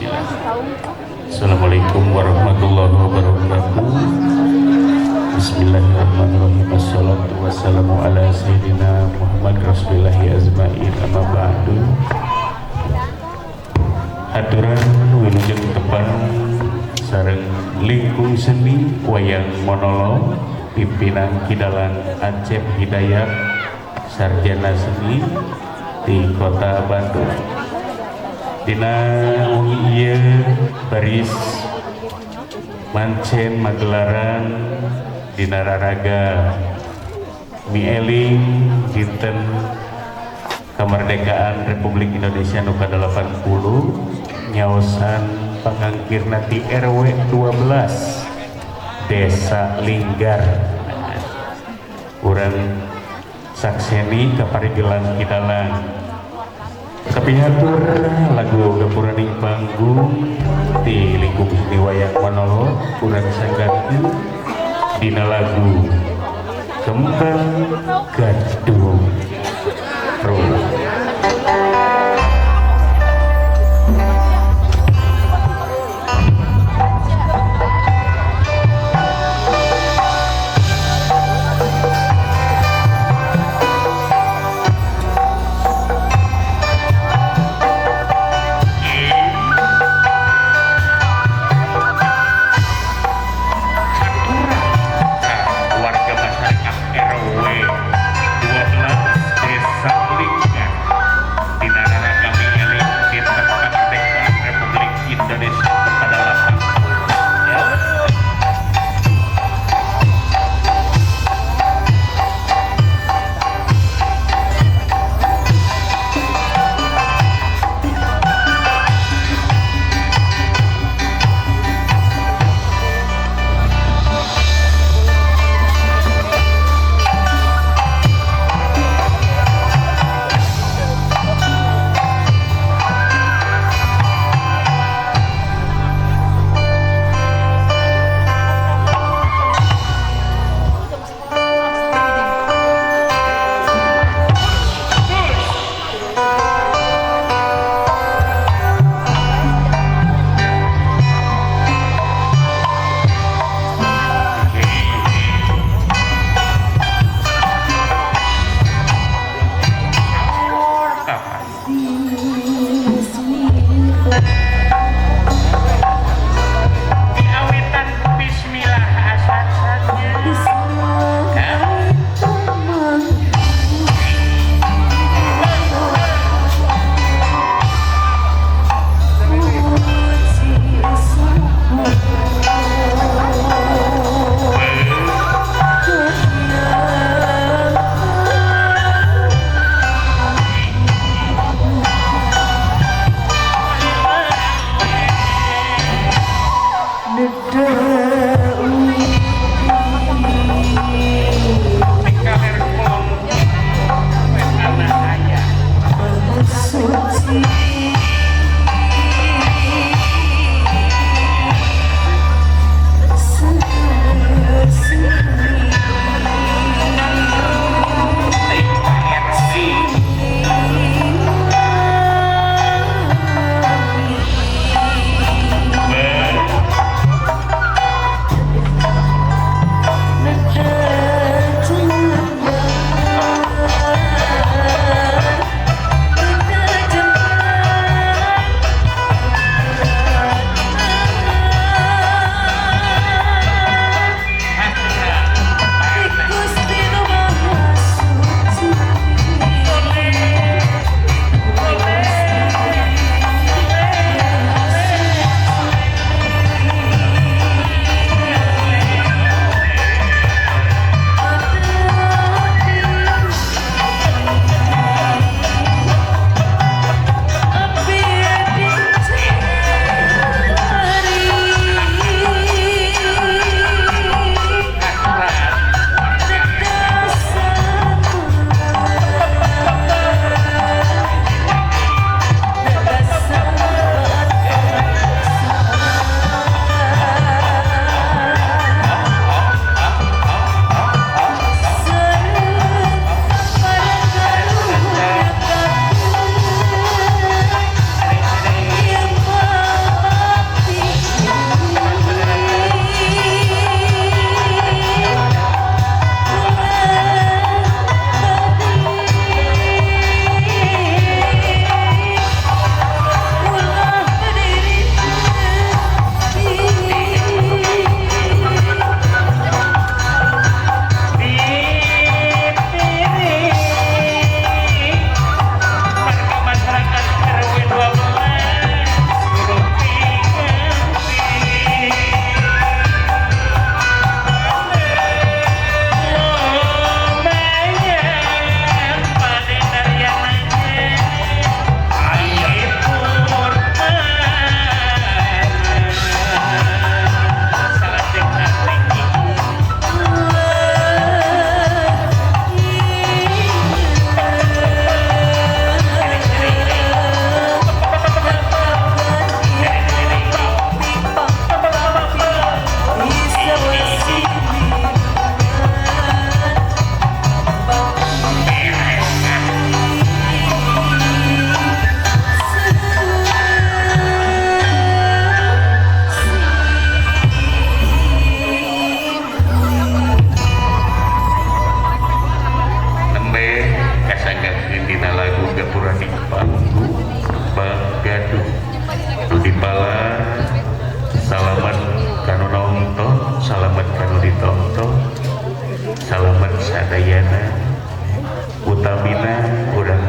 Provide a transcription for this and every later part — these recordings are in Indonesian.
Assalamualaikum warahmatullahi wabarakatuh. Bismillahirrahmanirrahim. Assalatu wassalamu ala sayyidina Muhammad Rasulillahi azmain amma ba'du. Haturan wilujeng tepang sareng lingkung seni wayang monolog pimpinan Kidalang Acep Hidayat sarjana seni di Kota Bandung. Dina wengi ieu baris mancen magelaran dina raraga mieling dinten kamardekaan Republik Indonesia nu ka-80 nyaosan pangangkirna ti RW 12 Desa Linggar. Urang sakseni kaparigelan Kidalang kapiatur lagu gapuraning panggung di lingkup seni wayang monolog urang sanggakeun dina lagu Kembang Gadung Ruh. Warga masyarakat RW 12 Desa Linggar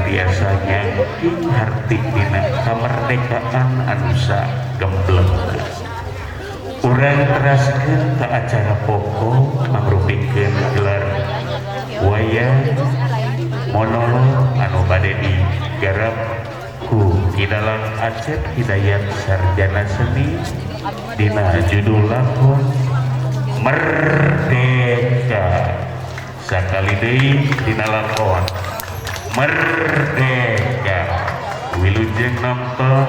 biasanya harti dina kemerdekaan anusa gembleng urang teraskeun ke acara pokok mangrupikeun gelar wayang monolog anu bade digarap ku Kidalang Acep Hidayat Sarjana Seni dina judul lakon Merdeka. Sakali deui dina lakon Merdeka wilujeng nampa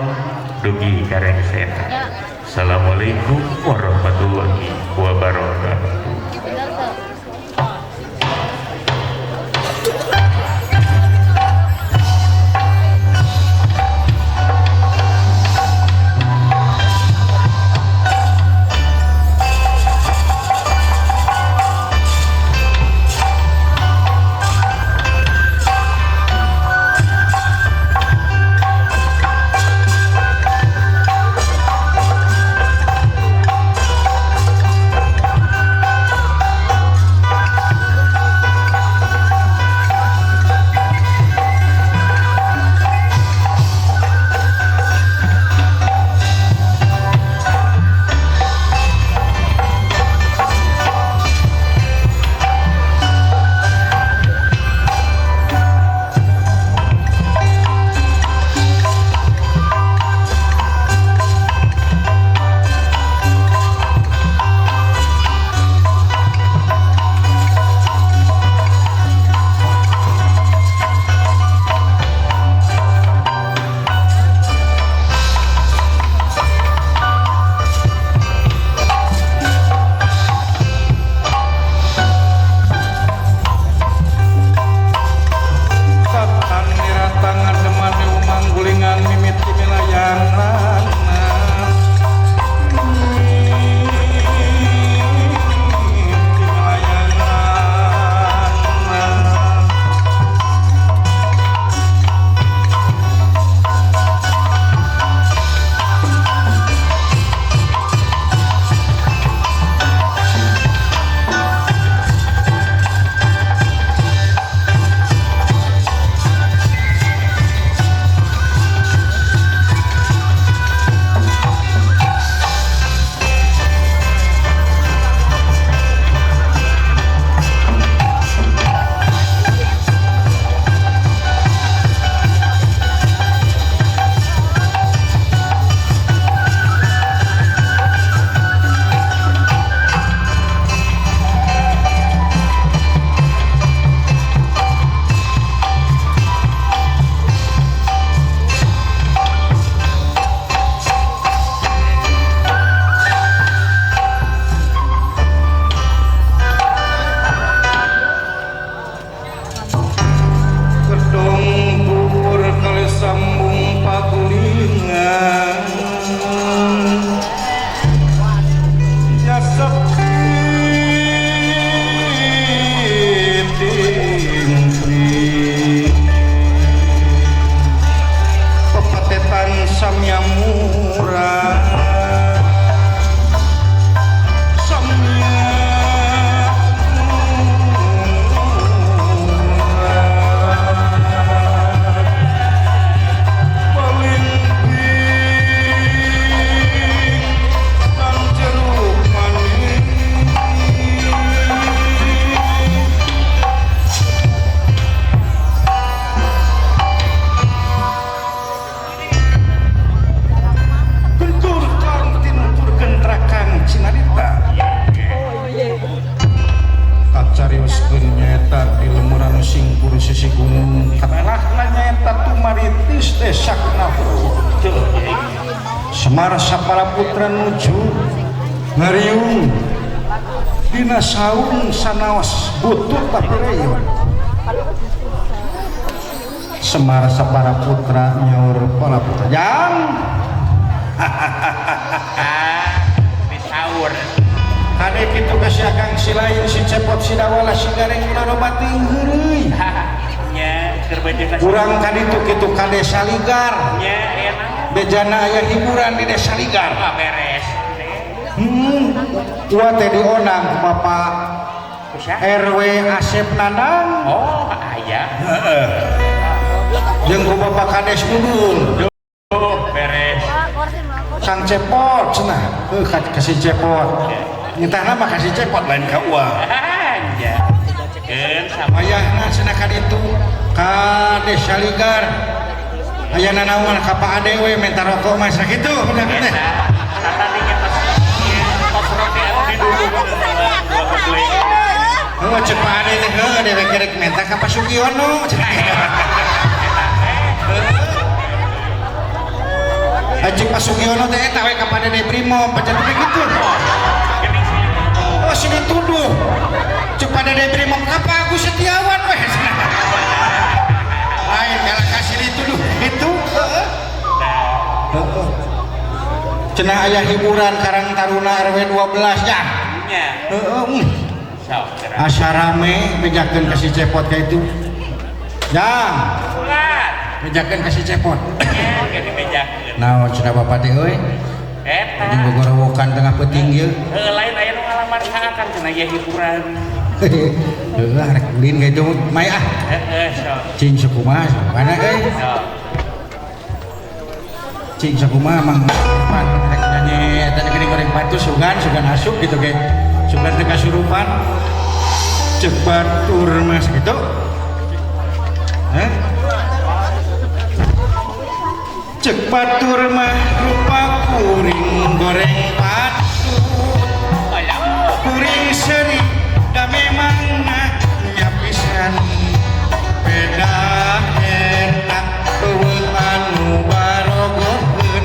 dugi karengsena. Assalamualaikum warahmatullahi wabarakatuh. Semar sapara putra nuju ngariung dina saung sanaos butut tapi reyon. Semar sapara putra nyaur pala putra jang di sahur kade kitu kasih akang si lain si cepot si dawala si gareng ulah bating heureuy nya keur bejeuna urang kaditu kitu kade saligar nya enak bejana aya hiburan di desa Ligar. Beres. Gua teh dionang ku Bapak RW Asep Nanang. Oh, aya. jeung ku Bapak Kades Udul beres sang cepot cenah kasih cepot nyetana mah kasih cepot lain ka uang aja sama ayahna cenah ka ditu Kades Saligar ayana naon ka Pak Ade we minta rokok mah sakitu bener teh tadinya pas rokok anu di dulu cek Pak Ade teh dewe kerek minta ka Pak Sugiono Ajik Pak Sugiono teh eta we ka Pak Dede Primo pacar teh gitu. Oh sini tuduh. Cek Pak Dede Primo apa Agus Setiawan we. Lain kalau kasih dituduh itu. Cenah aya hiburan Karang Taruna RW 12 ya. Asa rame bejakeun kasih cepot ka itu. Jang. Bejakeun kasih cepot. Naon cenah Bapak teh euy? Eta. Jeung gogorowokan tengah peuting ieu. Lain aya nu ngalamar saakan cenah ieu hiburan. Heuh arek ulin gitu may ah. Sok. Cing sakumaha mana euy? Sok. Cing sakumaha mang pan rek nyanyi eta geuning goreng batu sugan asup gitu ge. Sugan teh kasurupan. Cek batur mas gitu. Heh? Cek batur mah rupa kuring goreng batu kuring seri da memang nyapisan beda enak eueuh anu barogokeun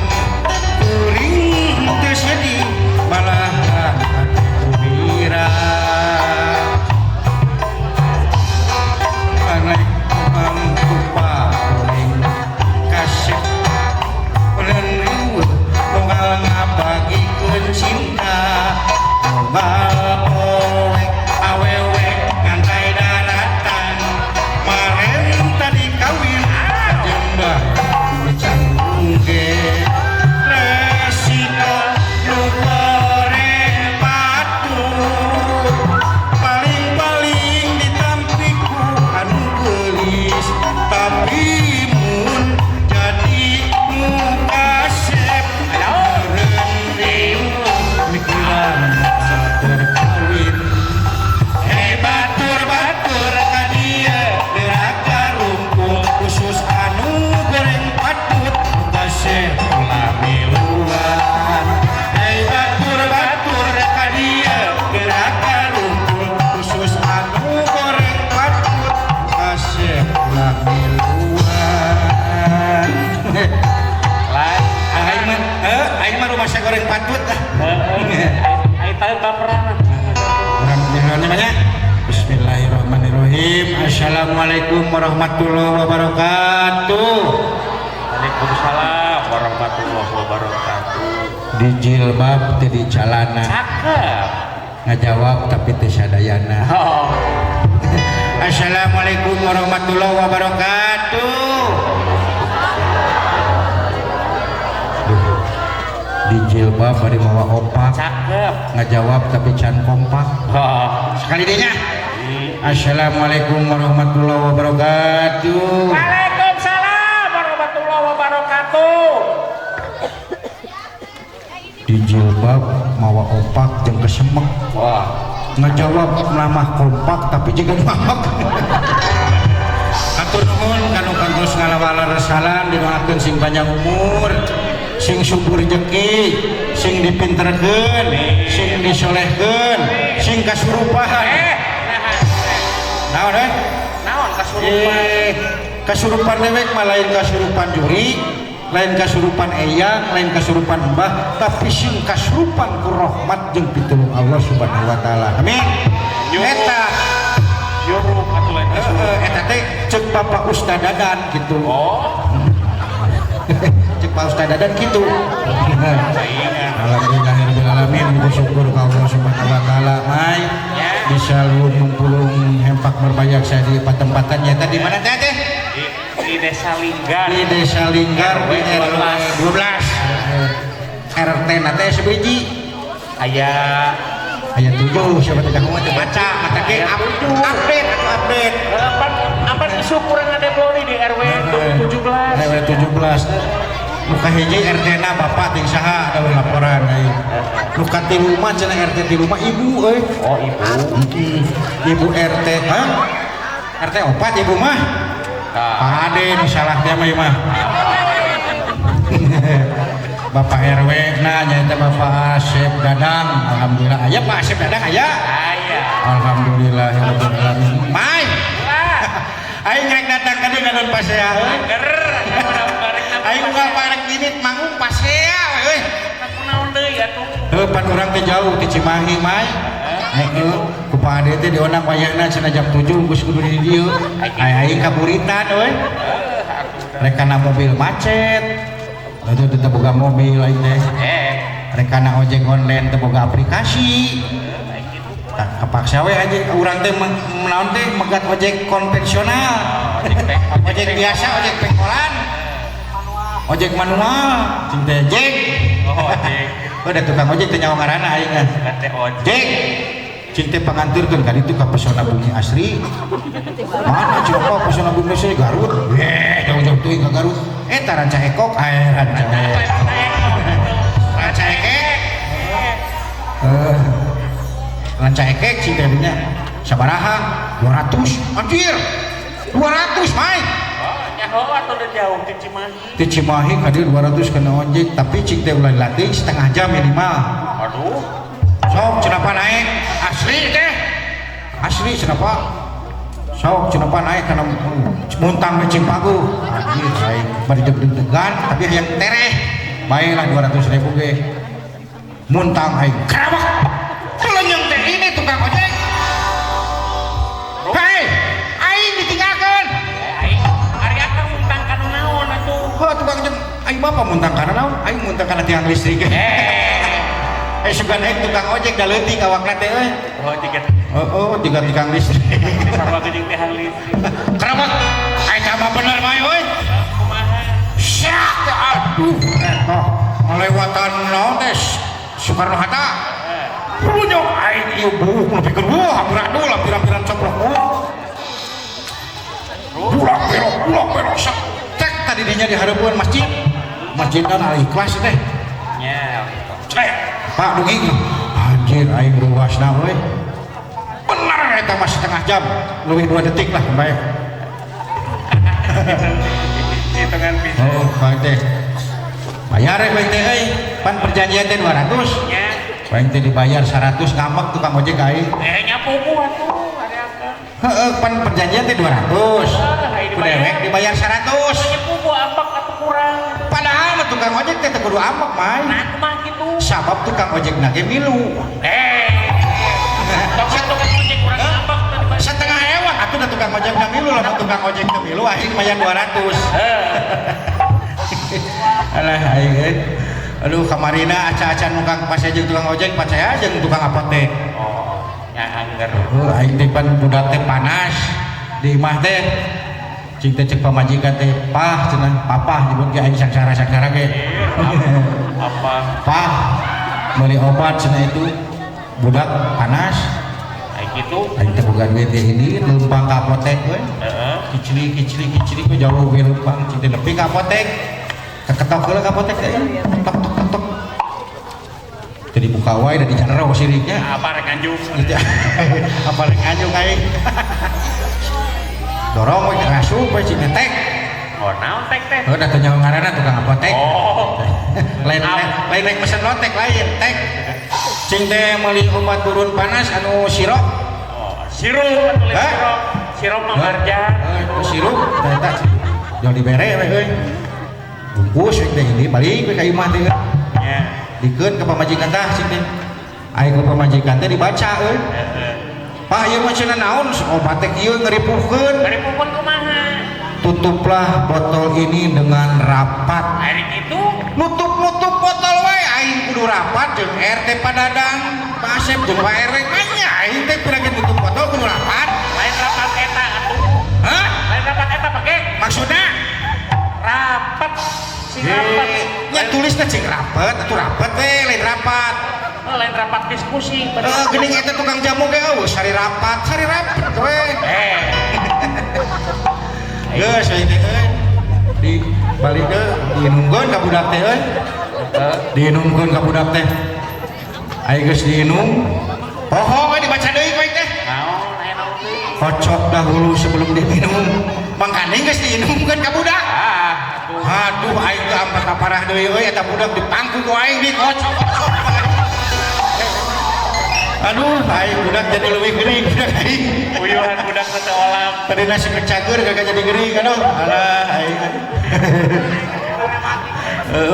kuring teu sedih malah gembira balik rupa kuring kasih tunggal ngabagikeun cinta tunggal poek awewe ngantai daratan maren tadi kawin jeung mbah canggung ge resiko nu goreng batu paling-paling ditampiku anu geulis tapi mun jadi muka terkawin hei batur-batur ka dia deraka rumpul khusus anu goreng patut kasih ulah miluan hei batur-batur ka dia deraka rumpul khusus anu goreng patut kasih ulah miluan aing mah rumah saya goreng patut dah tahu baperan. Namanya Bismillahirrahmanirrahim. Assalamualaikum warahmatullahi wabarakatuh. Waalaikumsalam warahmatullahi wabarakatuh. Di jilbab teu di calana. Cakep. Ngajawab tapi teu sadayana. Oh. Assalamualaikum warahmatullahi wabarakatuh. Di jilbab bari mawa opak. Cakep. Ngajawab tapi can kompak. Oh. Sekali dehnya. Assalamualaikum warahmatullahi wabarakatuh. Waalaikumsalam warahmatullahi wabarakatuh. Di jilbab mawa opak jeung kesemek. Wah. Ngajawab melamah kompak tapi juga mamak. Atur nuhun kanu kantos ngalawala resalan didoakeun sing panjang umur. Sing subur rezeki, sing dipinterkeun, sing disolehkeun, sing kasurupan. Naon Naon kasurupan? Kasurupan dewek mah lain kasurupan juri, lain kasurupan eyang, lain kasurupan mbah, tapi sing kasurupan ku rahmat jeung pitulung Allah Subhanahu wa taala. Amin. Eta Yuruk atuh lain kasurupan. Eta teh ceuk Bapak Ustaz Dadan gitu. Oh. Cek Pak Ustaz Dadan gitu. Alhamdulillahirabbil alamin, bersyukur ka Allah Subhanahu wa taala. Mai bisa lu mumpulung hempak berbanyak saya di tempat-tempatannya tadi mana teh? Di Desa Linggar. Di Desa Linggar RW 12. RT teh sebiji. Aya 7 siapa teh kamu teh baca mata ge update atau update. Apa masuk kurang ada Blori di RW 17. RW 17. Muka hiji RT na bapak ting saha ada laporan ai. Muka ti rumah cenah RT di rumah ibu euy. Oh, ibu. Ibu RT, ha? RT 4 ibu mah. Pade nu salah dia mah. Bapak RW na nyaeta Bapak Asep Dadang. Alhamdulillah aya Pak Asep Dadang aya. Aya. Alhamdulillah ya rabbal alamin. Mai. Aing rek datang ka dieu ngadon pasea. Ger. Aing unggal parek dinit manggung pasea euy. Naon deui atuh? Heuh pan urang teh jauh ti Cimahi Mai. Heuh ku Pak Ade teh dionang wayahna cenah jam 7 geus kudu di dieu. Aing kaburitan euy. Rekana mobil macet. Itu tetep boga mobil aing teh. Rekana ojek online teh boga aplikasi. Kepaksa we aja urang teh menaon teh megat ojek konvensional. Ojek biasa, ojek pengkolan. Ojek manual, cing teh jek. Oh, ojek. Udah tukang ojek teh nyawa ngaranna aing kan. Teh ojek. Jek. Cing teh panganturkeun ka ditu ka Pesona Bumi Asri. Mana coba Pesona Bumi Asri Garut? Jauh-jauh teuing ka Garut. Eta Ranca Ekok, Ranca. Ranca Ekek. Ranca Ekek cing teh dinya sabaraha? 200. Anjir. 200, Mai. Nyaho atau udah jauh di Cimahi? Di Cimahi ka dieu 200 kena ojek, tapi cing teh ulah dilatih setengah jam minimal. Aduh. Sok cenapa naik asli teh asli cenapa sok cenapa naik karena muntang ke Cimpagu anjir saya bari deg-degan tapi yang tereh baiklah 200.000 ge muntang aing kerabak telenyang teh ini tukang ojek hei aing ditinggalkeun Aing ari akang muntang kana naon atuh? tukang ojek aing bapak muntang kana naon aing muntang kana tiang listrik sugan aing tukang ojek da leutik awakna teh euy. Tiga tikang listrik. Sarua geuning teh listrik. Kerabak aing sama bener mah euy. Kumaha? Syak aduh. Melewatan naon teh Soekarno Hatta. Punyok aing ieu buuk nepikeun wah hampir lampiran coplok. Bulak belok cek tadi dinya di hareupeun masjid. Masjidna Al Ikhlas teh. Nya. Cek Pak Duging anjir aing ruasna we bener eta mah setengah jam leuwih 2 detik lah bae Hitungan pisan. oh bae teh bayar bae teh euy pan perjanjian teh 200 Nya. bae teh dibayar 100 ngambek tukang ojek aing Nyapu ku atuh ari akang. heeh pan perjanjian teh 200 dewek dibayar 100 Nyapu ku ambak atuh kurang. padahal mah tukang ojek teh kudu ambek mah Nah, kumaha kitu? sabab tukang ojek na ge milu Tukang ojek kurang ambak teh dibayar. setengah ewan atuh da tukang ojek na milu lamun tukang ojek teu milu aing bayar 200 alah aing aduh kamarina aca-acan tukang pasea jeung tukang ojek pacaya jeung tukang apotek Oh, nya angger. aing teh pan budak teh panas di imah teh cing teh cek pamajikan teh pah cenah papah nyebut ge aing sangsara ge Apa? pah beli obat cenah itu budak panas Kayak gitu. aing teh boga duit teh ini leumpang ka apotek we Heeh. kicili ku jauh ge leumpang cing teh nepi ka apotek keketok heula ka apotek teh tok teh dibuka wae da dicanero siriknya Apa rek anjung? apa rek anjung aing dorong we ngasup we cing tek Oh, naon tek teh? udah teh nyawa ngaranna tukang apotek Oh. lain naik mesen notek lain tek cing teh meuli obat turun panas anu sirop Oh, sirup atuh Hah? sirup. Sirup mah marjan. sirup eta jauh dibere we euy bungkus we teh ini balik we ka imah teh Nya. dikeun ka pamajikan tah cing teh aya ka pamajikan teh dibaca euy Heeh. Pak ieu mah cenah naon obat teh ieu ngeripuhkeun Dari pupun kumaha? tutuplah botol ini dengan rapat Hari itu nutup botol we aing kudu rapat jeung RT Padadang Pak Asep jeung Pak RW nya aing teh pirang nutup botol kudu rapat lain rapat eta atuh. hah Lain rapat eta pake maksudna rapat. Si rapat. nya tulisna cing rapet atuh rapet we lain rapat Lain rapat diskusi. geuning eta tukang jamu ge eueuh sari rapat we geus euy teh euy di balik deh diinungkeun ka budak teh euy diinungkeun ka budak teh aya geus diinung poho we dibaca deui poe teh naon aya naon teh kocok dahulu sebelum diminum mangkane geus diinungkeun ka budak aduh aing teh ampun parah deui euy eta budak dipangku ku aing dikocok aduh aing budak jadi leuwih geuning budak aing uyuhan budak teh olam tadi nasi kecager kagak jadi geuning aduh alah aing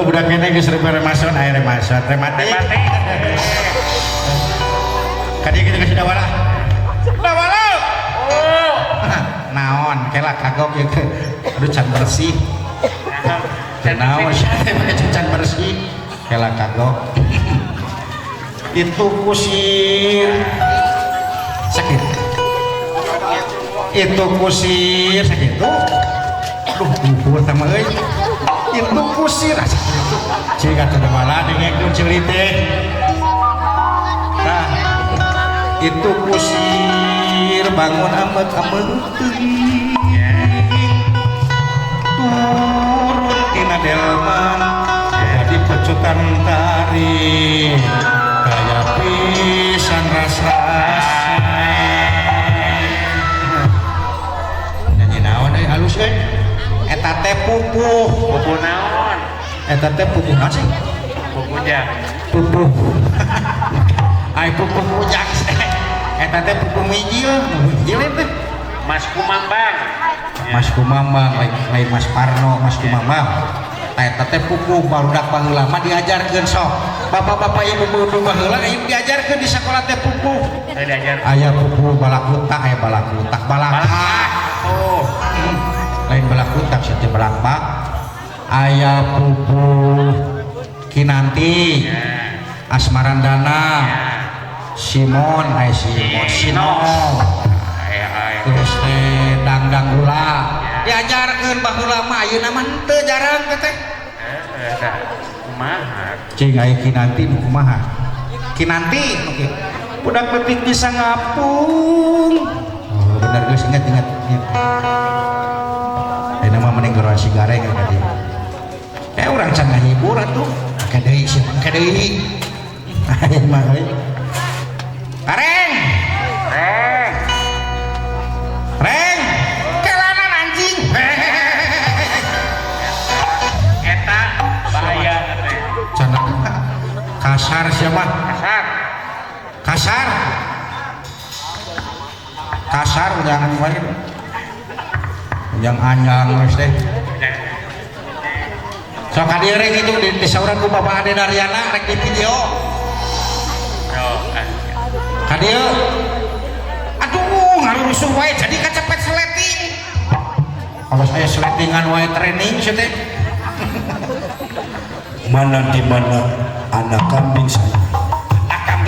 budak kene geus remason aya remason remate kadieu kitu geus dawala dawala oh naon kela kagok ieu teh aduh can bersih naon can bersih kela kagok itu kusir sakit itu kusir sakit tuh aduh bubur sama euy itu kusir cing kata dewala dengekeun ceulit teh nah itu kusir bangun amet-amet turun tina delman jadi pecutan tari kaya pisan ras-ras nyanyi naon euy halus euy eta teh pupuh buku naon eta teh pupuh naon sih buku jak pupuh ai pupuh mujak eta teh pupuh mijil teh Mas Kumambang Mas Kumambang lain Mas Parno Mas Kumambang eta teh pupuh barudak baheula mah diajarkeun sok bapak-bapak ibu-ibu baheula aya diajarkeun di sekolah teh pupuh diajar aya pupuh balakutak aya balakutak balakbak oh lain balakutak sih balakbak aya pupuh Kinanti Asmarandana Simon aya Simon Sinong terus teh dangdang gula diajarkeun baheula mah ayeuna mah teu jarang teh kumaha cing aya Kinanti nu kumaha Kinanti oke budak pepit bisa ngapung oh bener geus inget ayeuna mah mending geroan si gareng ka dieu urang can ngahibur atuh ka deui sih ka deui ayeuna mah euy kareng reng kelanan anjing eta bahaya teh cana kasar siapa kasar kasar jangan kemarin yang anjang wes teh sok hadir itu di sauran ku Bapak Ade Daryana rek di video hadir aduh ngarurusuh wae jadi kecepet sleting kalau saya sletingan wae training sih teh mana di mana anak kambing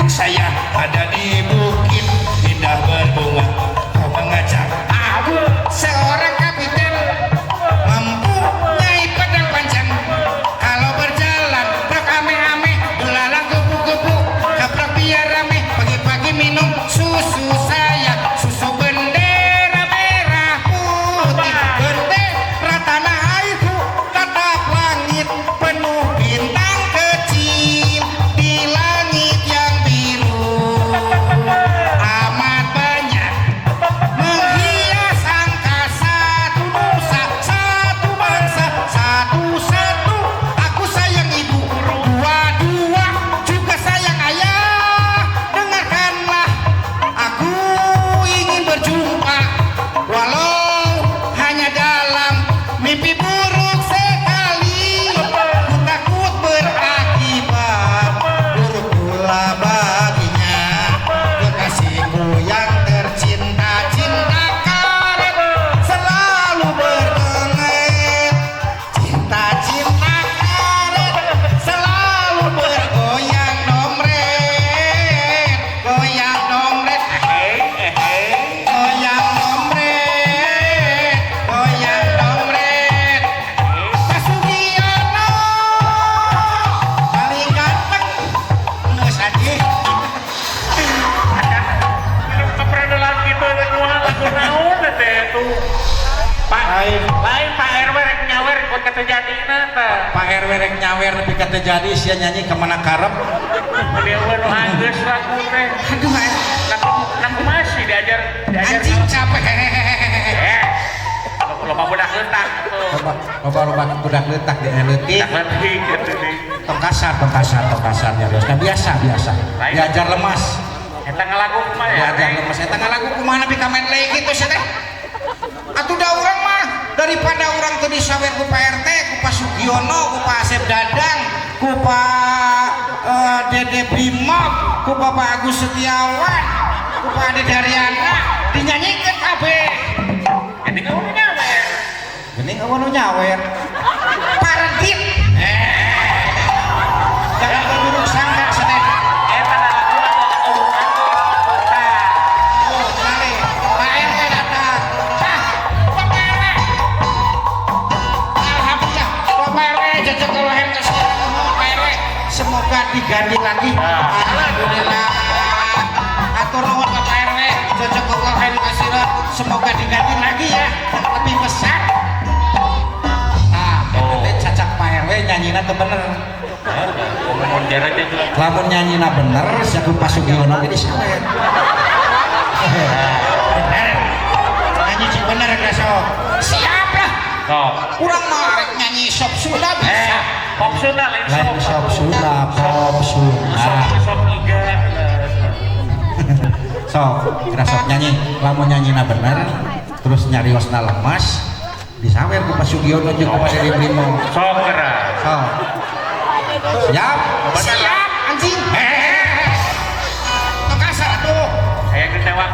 saya ada di bukit indah berbunga kau mengajak aku seorang kapiten mempunyai pedang panjang kalau berjalan rame-rame belalang kupu-kupu kaprak biar rame pagi-pagi minum susu saya susu bendera merah putih bendera tanah airku tatap langit penuh bintang kecil di langit yang biru amat banyak Pak RW rek nyawer tapi kata jadi sia nyanyi kemana karep. Dia nu anggeus lagu teh. Aduh, Lagu masih diajar anjing capek. loba budak leutak tuh. Loba budak leutak di leutik. Tak leutik gitu nih. Tong kasar nyarios. Nah, biasa. Diajar lemas. Eta ngalagu kumaha ya? Diajar lemas eta ngalagu kumaha nepi ka medley kitu sia teh. Atuh da urang mah daripada urang teu disawer ku Pak RT, ku Pak Sugiono, ku Pak Asep Dadang, ku Pak Dede Brimob, ku Bapak Agus Setiawan, ku Pak Ade Daryana dinyanyikeun kabeh. Jadi kamu nyawer. Geuning eueuh nu nyawer. Paradit. Jangan berduduk sangka sedeh. Eta lagu urutan tuh. Oh, kali. Pak RT datang. Pak RT. Alhamdulillah. Pak RT cocok kalau hem kasih Pak RT. Semoga diganti lagi. Alhamdulillah. Atur nuhun Pak RT. Cocok kalau hem kasih semoga diganti lagi ya. Lebih besar. Cacak Pak RW nyanyina tuh bener. Lamun nyanyina bener, siapa Pak Sugiono jadi sawer. Nyanyi cik bener ya sok. Siap lah. Kurang mau nyanyi sop Sunda bisa. Pop Sunda lain Sop Sunda. Sop iga. Sok, kira sok nyanyi. Lamun nyanyina bener, terus nyariosna lemas. Disawer ku Pak Sugiono jeung ku Pak Dede Brimo. Sok kera. Sok. Siap? Siap anjing. Tong kasar atuh. Hayang ditewak.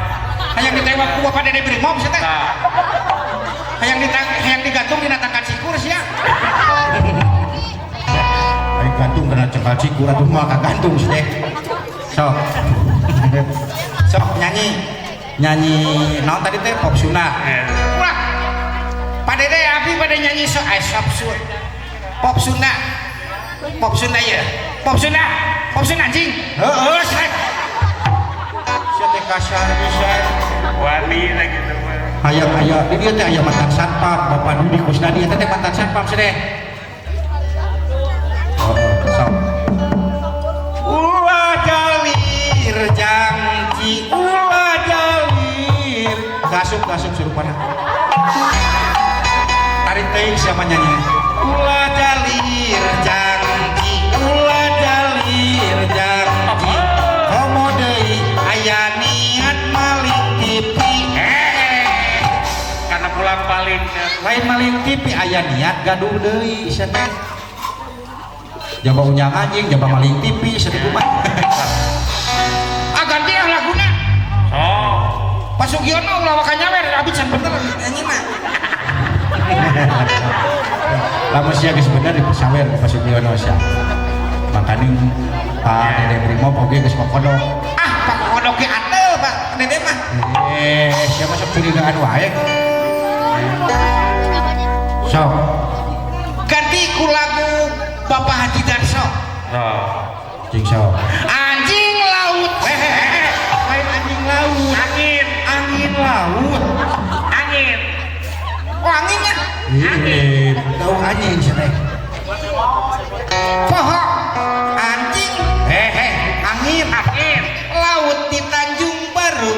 Hayang ditewak ku Bapak Dede Brimo sia teh. Hayang digantung dina tangkan sikur sia. Hayang gantung dina tangkan sikur atuh mah kagantung sia. Sok. Sok nyanyi naon tadi teh pop Sunda. Wah. Pak Dede abi pada nyanyi sop Sunda. Pop Sunda ya. Pop Sunda anjing. Heeh, saya. Sia teh kasar bisa. Wali lagi tuh. Aya di dieu teh aya mantan satpam, Bapak Dudi Kusnadi eta teh mantan satpam sedeh. Sok. Ulah jalir janji, ulah jalir. Gasuk surupana. Tarik teh siapa nyanyi? Ulah jalir janji, komo deui aya niat maling TV. Karena pulang paling Lain maling TV aya niat gaduh deui sia teh. Jaba unyang anjing, jaba maling TV sia teh kumaha. Ganti laguna. oh Pak Sugiono ulah waka nyawer abi can bener anjing mah. Lama sia geus bener disawer Pak Sugiono sia. Makanya Pak Dede Brimo oge geus kokodok. Pak kokodok ge atel Pak Dede mah. Siapa sok curigaan wae. Sok. Ganti ku lagu Bapak Haji Darso. Cing sok. Anjing laut. Lain anjing laut. Angin laut. Oh angin ya? Angin. Tahu angin sih teh. Poho. Anjing. Angin. Laut di Tanjung Baru.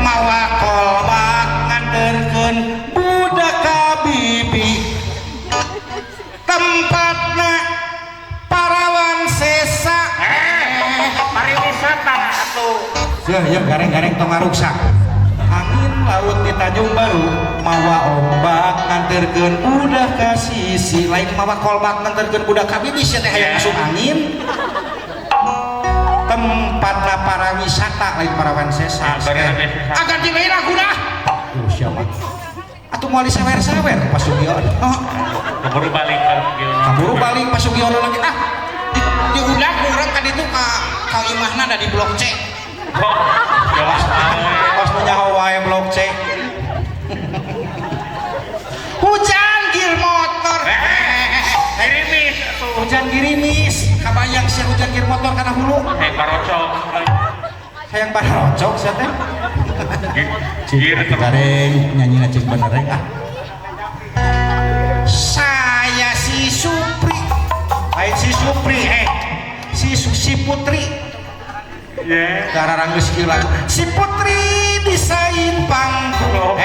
Mawa kolbak nganterkeun budak ka bibi. Tempatna parawan sesa. pariwisata atuh. Ya gareng-gareng tong ngaruksak. Angin laut di Tanjung Baru mawa ombak nganterkeun budak ka sisi. Lain mawa kolbak nganterkeun budak ka bibi sia teh hayang masuk angin. Tempatna para wisata lain parawan sesa. Agar di lain laguna. Siapa? Atuh moal disawer-sawer Pak Sugiono. Keburu balik Pak Sugiono lagi. Diudak urang ka ditu ka imahna da di Blok C. jelas Pas nyaho wae Blok C. Hujan gir motor. gerimis atuh. Hujan girimis. Kabayang sia hujan gir motor kana hulu. Barocok Hayang barocok sia teh. gir Gareng nyanyi cing bener. Saya si Supri si Putri gararang geus kieu lagu si Putri desain panggung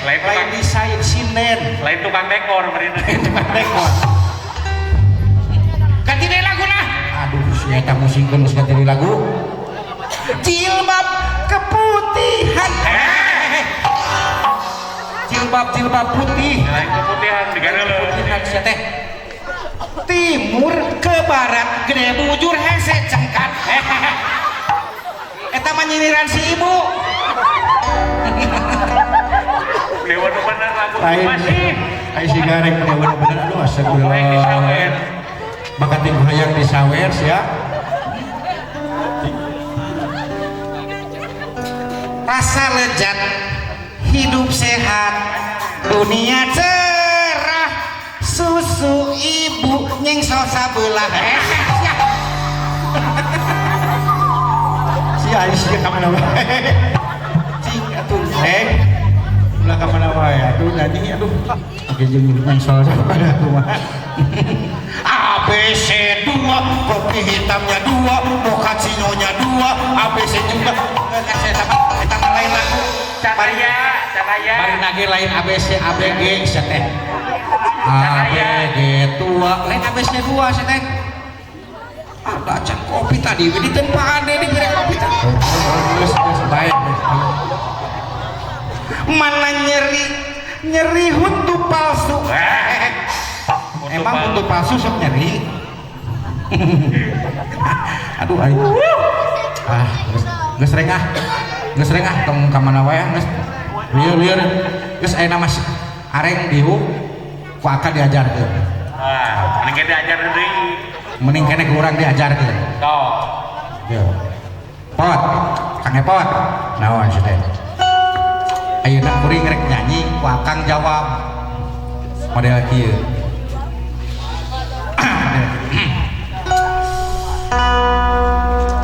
lain desain sinden Lain tukang dekor mereka. tukang dekor ganti deh lagu nah aduh si eta musikeun geus ganti deui lagu jilbab keputihan jilbab putih Lain keputihan digareuleun. putihan sia teh timur ke barat gede bujur hese cengkat eta mah nyindiran si ibu Dewa nu bener lagu lain masih. ai si gareng bener-bener aduh astagfirullah bakat tim hayang disawer sia rasa lezat hidup sehat dunia cerah susu ibu nyengso sabelah si Aisyah kamana wae cing atuh ulah kamana wae atuh nyanyi aduh oke jeung nyengso sabelah kumaha ABC 2 kopi hitamnya 2 mochaccino-nya 2 ABC juga eta mah lain lagu Cahaya. bari nage lain ABC ABG teh ABG tua lain ABC 2 teh ada can kopi tadi di tempaan deh di kira kopi tadi geus baik mana nyeri huntu palsu emang huntu palsu sok nyeri aduh ayo geus reng tong ka mana wae geus lieur geus ayeuna mas areng diuk ku aka diajarkeun Mending kita ajar deui. mending kene ku urang diajarkeun Tok. yo pot kang pot naon sih teh ayeuna kuring rek nyanyi ku akang jawab model kieu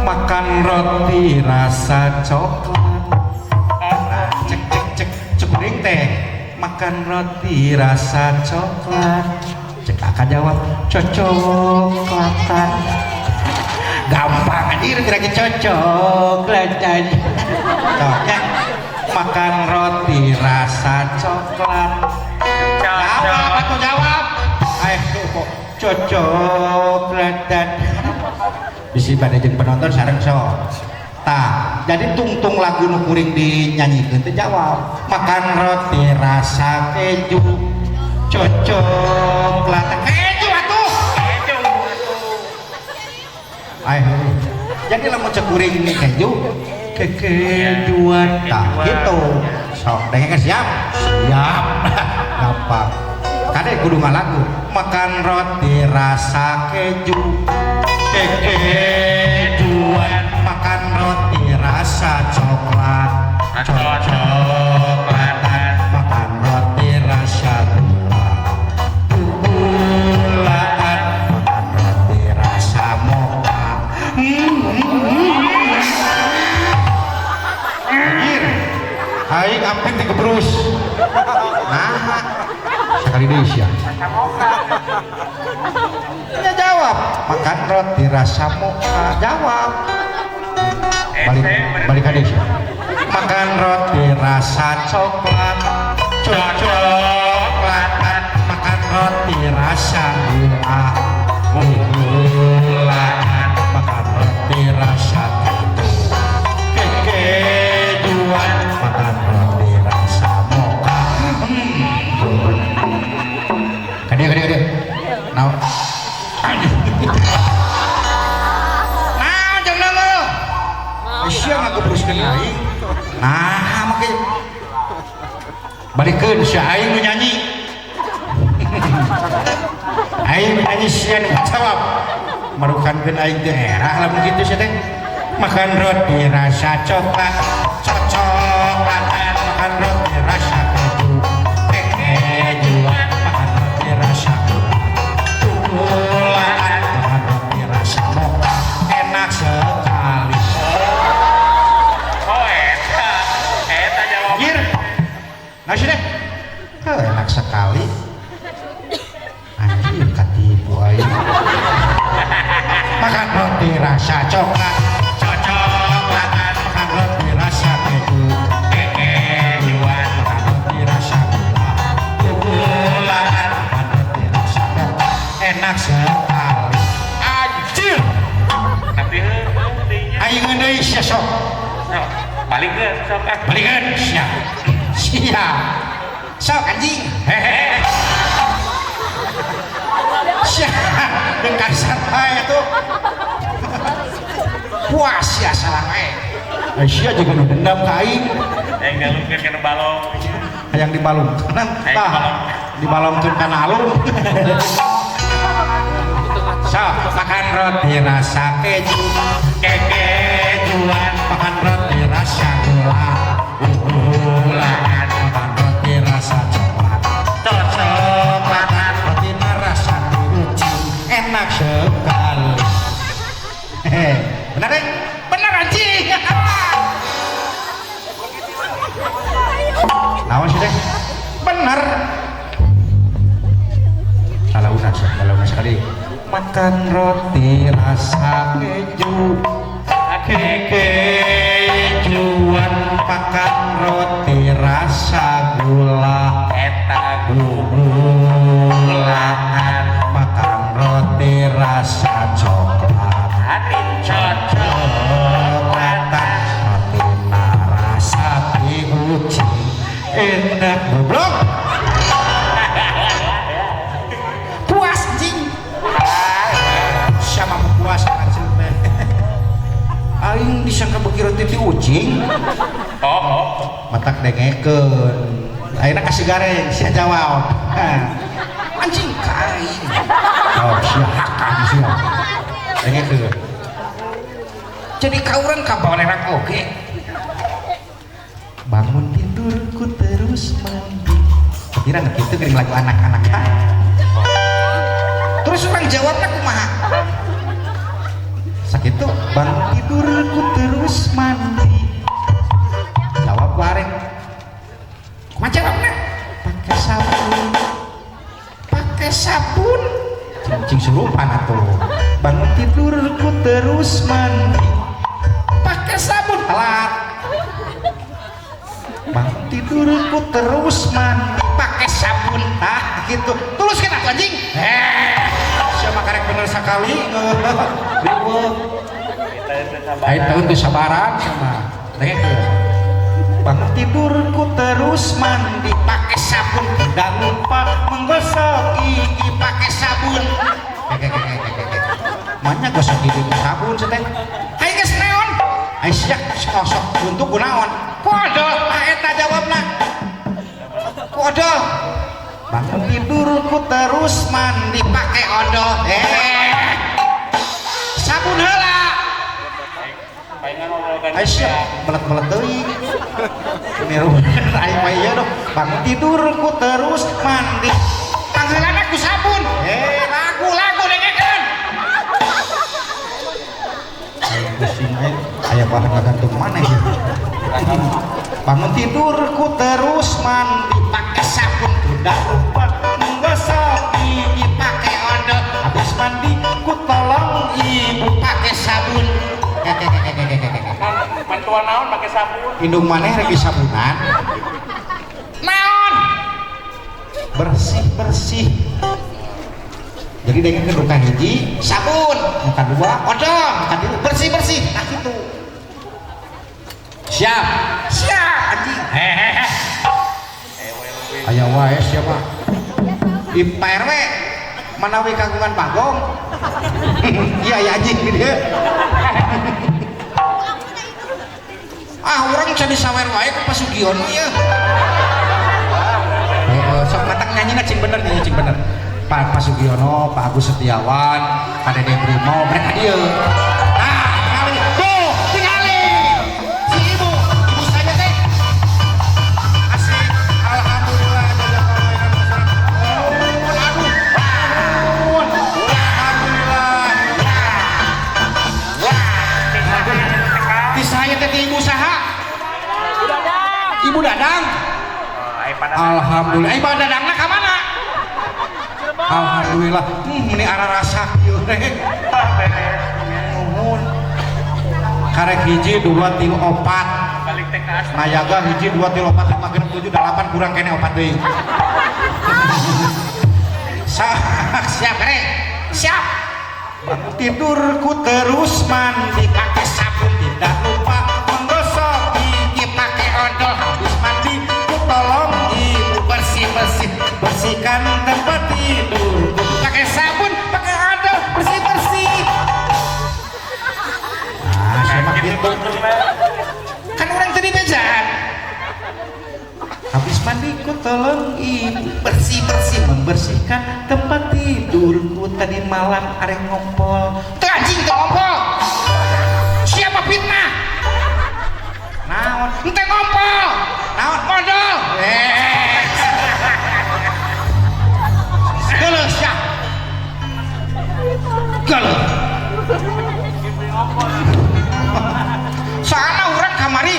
makan roti rasa coklat cek kuring teh makan roti rasa coklat cek kakak jawab cocoklatan gampang anjir kira-kira cocoklatan ya makan roti rasa coklat jawab aku jawab ayo kok cocoklatan bisi pada jeung penonton sareng sok tah jadi tungtung lagu nu kuring dinyanyikeun teh jawab makan roti rasa keju cocok keju atuh ayo jadi lamun cek kuring ini keju kekejuan tah gitu sok dengeng siap gampang kade kudu ngalagu makan roti rasa keju kekejuan makan roti rasa coklat cocoklatan makan roti rasa gulaan makan roti rasa mocha anjir aing ampin dikebrus nah sekali deui sia dia jawab makan roti rasa mocha jawab balik ke desa makan roti rasa coklat cocoklatan makan roti rasa gulaan makan roti rasa kekejuan makan roti rasa mocha kadia nah nah jangan lo siang aku teruskan aing nah makanya balikeun si aing nyanyi aing nyanyi sian jawab marukankeun aing teh erah lamun kitu sia teh makan roti rasa coklat cocoklatan makan roti rasa keju kejuan makan roti rasa gulaan makan roti rasa mocha enak sekali Eta jawab. Gir, nasi deh. Enak sekali. Anjir katipu aing. roti rasa coklat cocok-coklatan makan roti rasa keju kejuan makan roti rasa gula-gulaan makan roti rasa coklat enak sekali anjir tapi aing ngedeui sia sok balikan sok balikan siap sok anjing hehehe siap dengan santai tuh puas ya salah Aisyah juga nu dendam ka aing yang ngalungkeun kana balong hayang dibalungkeun tah dibalongkeun kana alung sok makan roti rasa keju kejuan makan roti rasa gula-gulaan makan roti rasa coklat cocok-coklatan roti rasa kucing enak sekali benar deh benar anjing naon sih deh benar kalau udah sekali makan roti rasa keju kejuan makan roti rasa gula eta gulaan makan roti rasa coklat hati cocoklatan roti rasa kucing enak goblok puas jing sama puas anjing teh aing disangka beuki roti ti ucing matak dengekeun ayeuna kasih gareng sia jawab anjing ka aing oh sia hakam sia dengekeun jadi kauran ka balerang oge bangun tidurku terus mandi kira gitu gering lagu anak-anak terus orang jawabnya kumaha sakitu bangun tidurku terus mandi jawab bareng kumaha jawabnya pakai sabun cing surupan atuh bangun tidurku terus mandi pakai sabun alat bangun tidurku terus mandi pakai sabun gitu tuluskan atuh anjing siapa karek bener sekali ribut ayo tahun kesabaran sama bangun tidurku terus mandi pakai sabun dan lupa menggosok gigi pakai sabun mana gosok gigi sabun sedang ayo geus naon ayo siap sok untuk gunaon kodol eta jawabna kodol bangun tidurku terus mandi pakai odol sabun heula ayo siap melet-melet teuing niru ayo mah ieu dong bangun tidurku terus mandi pangheulana ku sabun lagu dengekeun pusing aya bahan ngagantung mana ya bangun tidurku terus mandi pakai sabun udah lupa menggosok gigi pakai odol habis mandi ku tolong ibu pakai sabun bantuan naon pakai sabun indung maneh rek sabunan naon bersih jadi dengan kedua hiji sabun muka dua odol muka dua bersih nah gitu siap anjing aya wae siapa di PRW manawi kagungan pagong iya ya anjing dia orang jadi sawer wae ke Pasugiono ya sok matak nyanyi cing bener Pak Pasugiono, Pak Agus Setiawan, Pak Dede Brimo, mereka dia tinggali si ibu saya teh asik alhamdulillah di saya teh ibu saha ibu dadang alhamdulillah ibu dadangna ka mana alhamdulillah ini arah rasa yuk karek hiji 2 3 4 balik teh ke asal mayaga hiji 2 3 4 5 6 7 8 kurang kene 4 deui siap karek siap bangun tidurku terus mandi pakai sabun tidak lupa menggosok gigi pakai odol habis mandi ku tolong ibu bersihkan tempat tidurku pakai sabun pakai odol bersih sama gitu kan orang tadi bejaan habis mandi ku tolong ibu bersih membersihkan tempat tidurku tadi malam areng ngompol tuh anjing tuh ngompol siapa fitnah naon ente ngompol naon modal galau siap galau soalnya orang kamari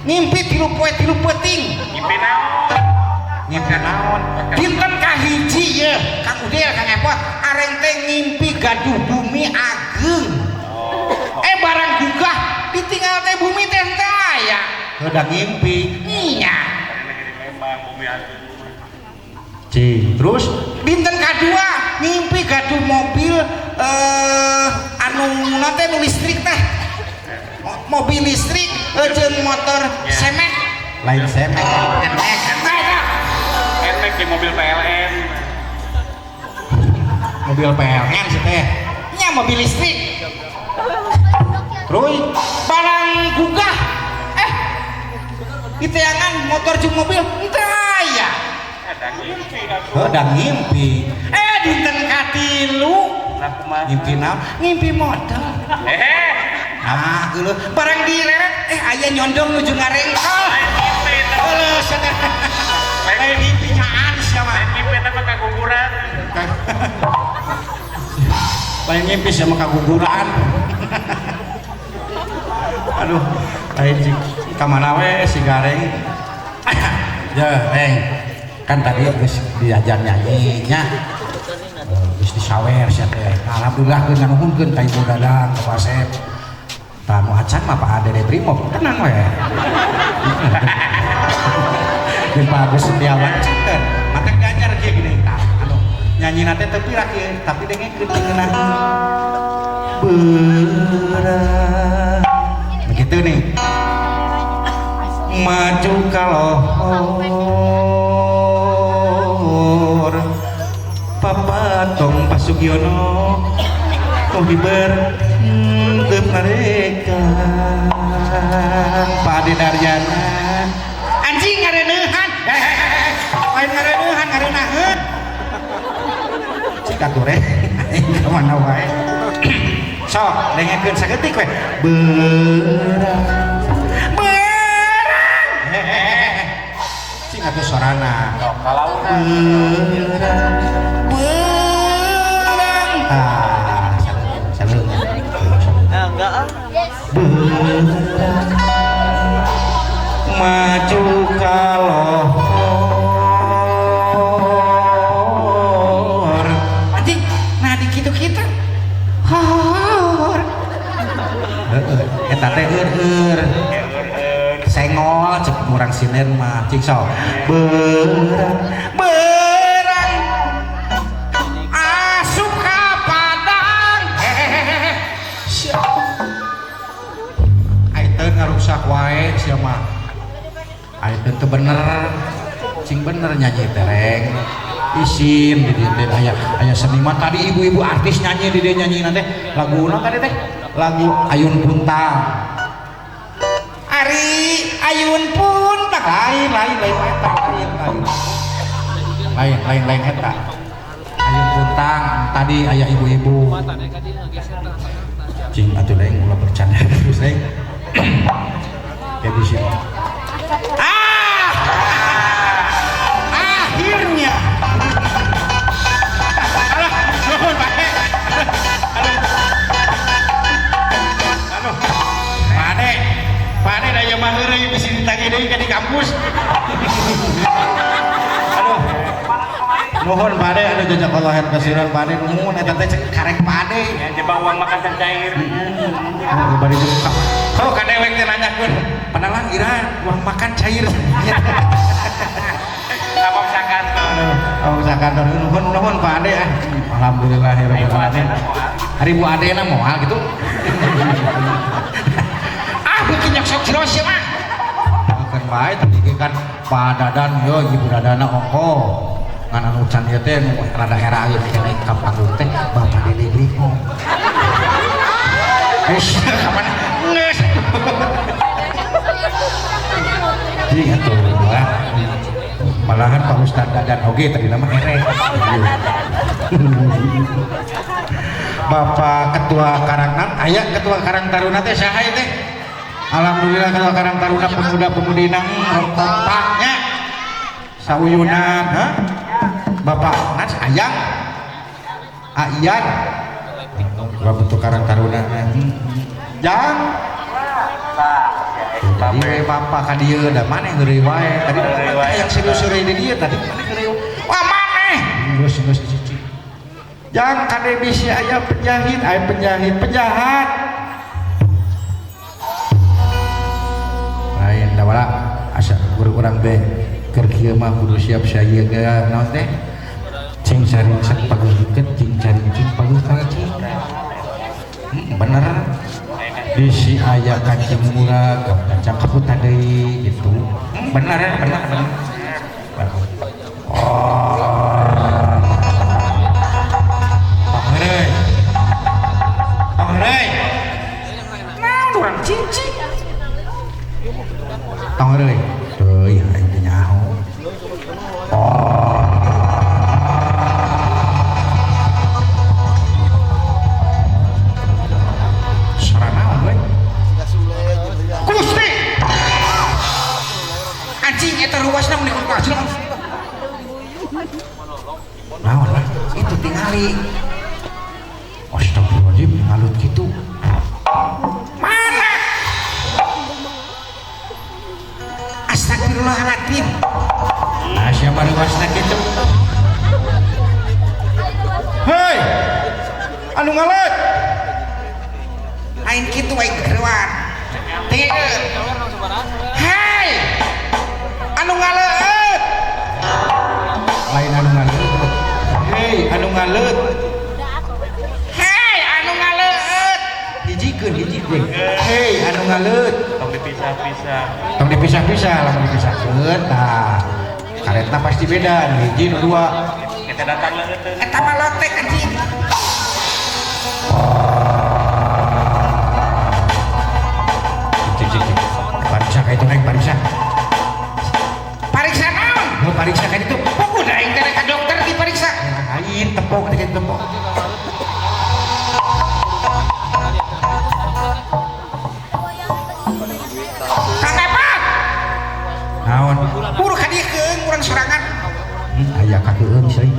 ngimpi tilu peting ngimpi naon dinten kahiji ya Kang Udel Kang Epot areng teh ngimpi gaduh bumi ageng barang gugah ditinggal teh bumi teh teh aya udah ngimpi iya terus dinten kadua ngimpi gaduh mobil anu nanti nu listrik teh mobil listrik jeung motor semek lain semek enek di mobil PLN sih teh nya mobil listrik terus barang gugah diteangan motor jeung mobil teu aya udah ngimpi dinten katilu ngimpi naon ngimpi modal nah geuleuh barang direret aya nyondong nuju ngarengkol geuleuh saudara lain ngimpi nyaan sia mah ngimpi eta mah kaguguran lain ngimpi sama kaguguran aduh lain kamana we si gareng ya reng kan tadi geus diajar nyanyinya geus disawer sia teh alhamdulillah geus nganuhunkeun ka Ibu Dadang ka Pak Asep tamu acan mah Pak Ade Brimob tenang we jeung Pak Agus Setiawan ceun mata ganjar kieu gini anu nyanyina teh teu pira kieu tapi dengekeun ngeunah berat begitu nih maju kalohor papatong Pasugiono Tohiber teu mereka Pade Daryana anjing ngareneuhan lain ngareneuhan ngareneuhan cik ature ka mana wae sok dengekeun saeutik we cing atuh sorana salut maju kalor anjing nah di kitu kita hor eta teh heur sengol cek murang sinen mah cik sok berang asup ka Padang ayeuna ngarusak wae sia mah ayeuna teu bener cing bener nyanyi tereng isin di dieu aya seniman tadi ibu-ibu artis nyanyi di dieu nyanyi teh laguna tadi teh lagu Ayun Puntang Ari Ayun Puntang lain eta lain eta Ayun Puntang tadi aya ibu-ibu cing atuh lain ulah bercanda terus lain kayak di sini akhirnya Pade daya mah heureuy bisi ditagi deui ka di kampus. Aduh. Nuhun Pade anu jazakallahu khairan kasiran Pade nuhun eta teh karek Pade. Ya jebak uang makan cair. bari buka kau kadewek teh nanyakeun panalan ira uang makan cair Abang sakantor. oh sakantor nuhun Pak Ade alhamdulillahirabbil alamin hari Bu Ade na moal gitu bikin yang sok jelas ya mah kan bae tadi kan Pak Dadan yo Ibu Dadana ongko ngan anu can ieu teh rada hera ieu kene ka panggung teh Bapak Dede bingung kapan nges jadi atuh lah malahan Pak Ustad Dadan oge tadi nama here Bapak Ketua Karangnan aya Ketua Karang Taruna teh saha teh alhamdulillah Ketua Karang Taruna pemuda-pemudi nang kompaknya sauyunan ha Bapak Nas Ayang Aiyan Bapak Karang Taruna jang tadi we Bapak ka dieu da maneh geureuy wae tadi yang serius-serius di dieu tadi maneh geureuy wah maneh geus cici jang kade bisi aya penjahat lain da wala asa guru urang be keur kieu mah kudu siap saeuga naon teh cing saringsek pageukeut cing carincing pageukeut bener bisi aya kancing murah kancang kaputan deui gitu bener Pangerai naon urang cincing Pangerai teuy aing teh nyaho Gusti anjing eta ruasna mun dikumpulkeun naon lah itu tingali astagfirullahaladzim ngalut gitu mana astagfirullahaladzim nah siapa ruasna gitu hei anu ngalut lain kitu wae keruan teu hei anu ngaleut lain anu ngalut hei anu ngalut hei anu ngaleut hijikeun hei anu ngalut Tong dipisah-pisah. tong dipisah-pisah langsung dipisahkeun tah karetna pasti beda nu hiji nu dua Kita datang leuteun. eta mah lotek anjing cik pariksa ka itu naik pariksa pariksa naon mau pariksa kan itu udah aing teh ka dokter dipariksa lain tepok dikit tepok Kang Epat naon buru ka dieu keung urang sorangan aya kakeueun seuy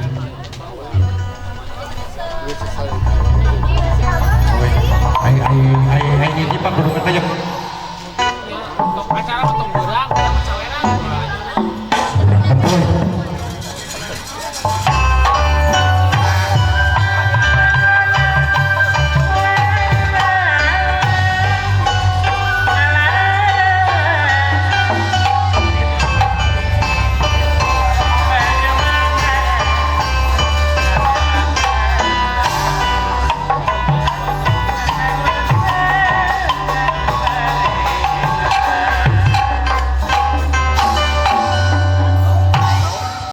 ai ini Pak kudu ketanya